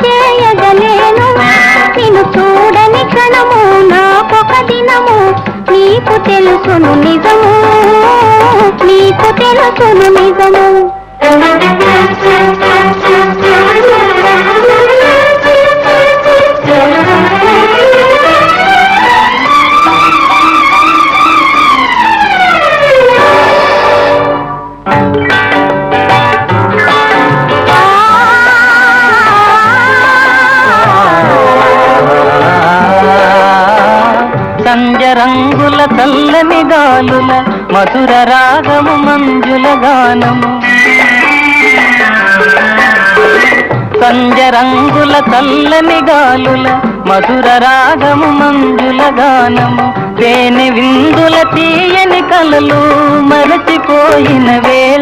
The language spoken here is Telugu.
చేయగలేను నిన్ను చూడని క్షణము నాకొక దినము నీకు తెలుసును నిజము నీకు తెలుసును నిజము సంజరంగుల చల్లని గాలుల మధుర రాగము మంజుల గానము సంజరంగుల చల్లని గాలుల మధుర రాగము మంజుల గానము తేనె విందుల తీయని కలలు మరచిపోయిన వేళ